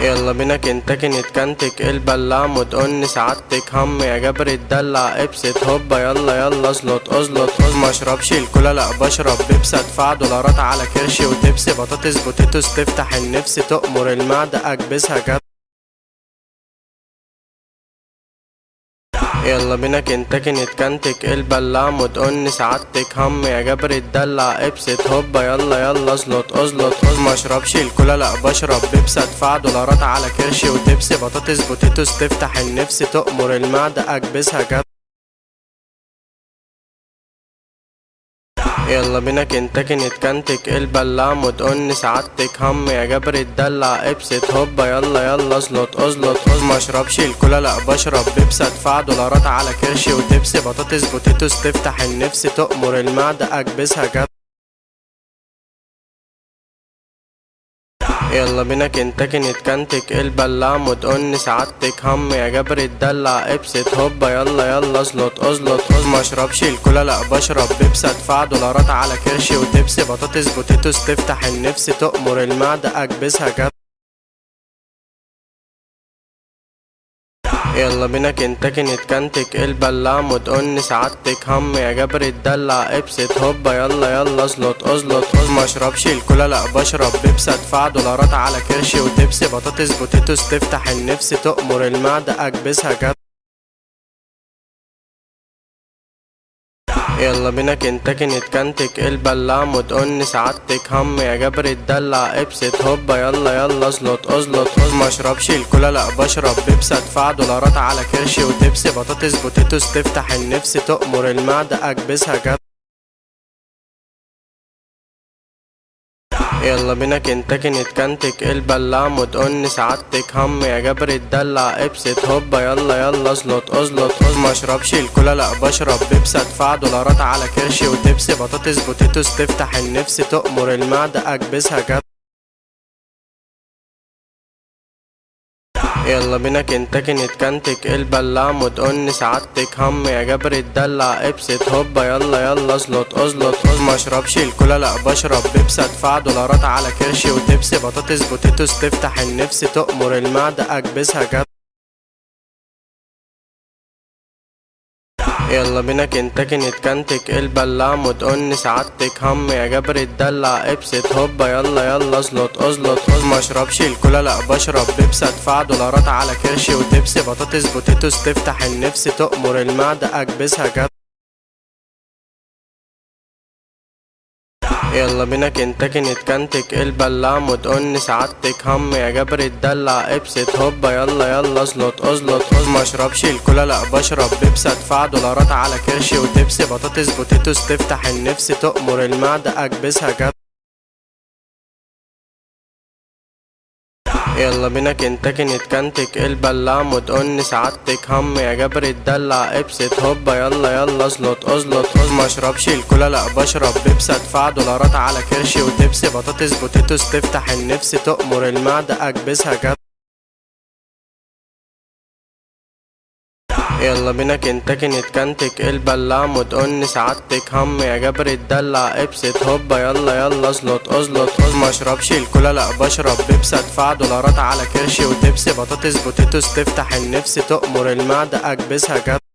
يلا بينا كنتاكي نتكنتك البلاع متقن سعادتك هم يا جبر الدلع ابسط هوبا يلا يلا ازلط ازلط ما اشربش الكولا لا بشرب بيبسي ادفع دولارات على كرشي وتبسي بطاطس بوتيتوس تفتح النفس تأمر المعدة اكبسها جد. يلا بينا كنتاكي نتكنتك البلاع متقن سعادتك هم يا جبر الدلع ابسط هوبا يلا يلا ازلط ازلط ما اشربش الكولا لا بشرب بيبسي ادفع دولارات على كرشي وتبسي بطاطس بوتيتوس تفتح النفس تأمر المعدة اكبسها جد. يلا بينا كنتاكي نتكنتك البلاع متقن سعادتك هم يا جبر الدلع ابسط هوبا يلا يلا ازلط ازلط ما اشربش الكولا لا بشرب بيبسي ادفع دولارات على كرشي وتبسي بطاطس بوتيتوس تفتح النفس تأمر المعدة اكبسها جد. يلا بينا كنتاكي نتكنتك البلاع متقن سعادتك هم يا جبر الدلع ابسط هوبا يلا يلا ازلط ازلط ما اشربش الكولا لا بشرب بيبسي ادفع دولارات على كرشي وتبسي بطاطس بوتيتوس تفتح النفس تأمر المعدة اكبسها جد. يلا بينا كنتاكي نتكنتك البلاع متقن سعادتك هم يا جبر الدلع ابسط هوبا يلا يلا ازلط ازلط ما اشربش الكولا لا بشرب بيبسي ادفع دولارات على كرشي وتبسي بطاطس بوتيتوس تفتح النفس تأمر المعدة اكبسها جد. يلا بينا كنتاكي نتكنتك البلاع متقن سعادتك هم يا جبر الدلع ابسط هوبا يلا يلا ازلط ازلط ما اشربش الكولا لا بشرب بيبسي ادفع دولارات على كرشي وتبسي بطاطس بوتيتوس تفتح النفس تأمر المعدة اكبسها جد. يلا بينا كنتاكي نتكنتك البلاع متقن سعادتك هم يا جبر الدلع ابسط هوبا يلا يلا ازلط ازلط ما اشربش الكولا لا بشرب بيبسي ادفع دولارات على كرشي وتبسي بطاطس بوتيتوس تفتح النفس تأمر المعدة اكبسها جد. يلا بينا كنتاكي نتكنتك البلاع متقن سعادتك هم يا جبر الدلع ابسط هوبا يلا يلا ازلط ازلط ما اشربش الكولا لا بشرب بيبسي ادفع دولارات على كرشي وتبسي بطاطس بوتيتوس تفتح النفس تأمر المعدة اكبسها جد. يلا بينا كنتاكي نتكنتك البلاع متقن سعادتك هم يا جبر الدلع ابسط هوبا يلا يلا ازلط ازلط ما اشربش الكولا لا بشرب بيبسي ادفع دولارات على كرشي وتبسي بطاطس بوتيتوس تفتح النفس تأمر المعدة اكبسها جد. يلا بينا كنتاكي نتكنتك البلاع متقن سعادتك هم يا جبر الدلع ابسط هوبا يلا يلا ازلط ازلط ما اشربش الكولا لا بشرب بيبسي ادفع دولارات على كرشي وتبسي بطاطس بوتيتوس تفتح النفس تأمر المعدة اكبسها جد. يلا بينا كنتاكي نتكنتك البلاع متقن سعادتك هم يا جبر الدلع ابسط هوبا يلا يلا ازلط ازلط ما اشربش الكولا لا بشرب بيبسي ادفع دولارات على كرشي وتبسي بطاطس بوتيتوس تفتح النفس تأمر المعدة اكبسها جد. يلا بينا كنتاكي نتكنتك البلاع متقن سعادتك هم يا جبر الدلع ابسط هوبا يلا يلا ازلط ازلط ما اشربش الكولا لا بشرب بيبسي ادفع دولارات على كرشي وتبسي بطاطس بوتيتوس تفتح النفس تأمر المعدة اكبسها جد.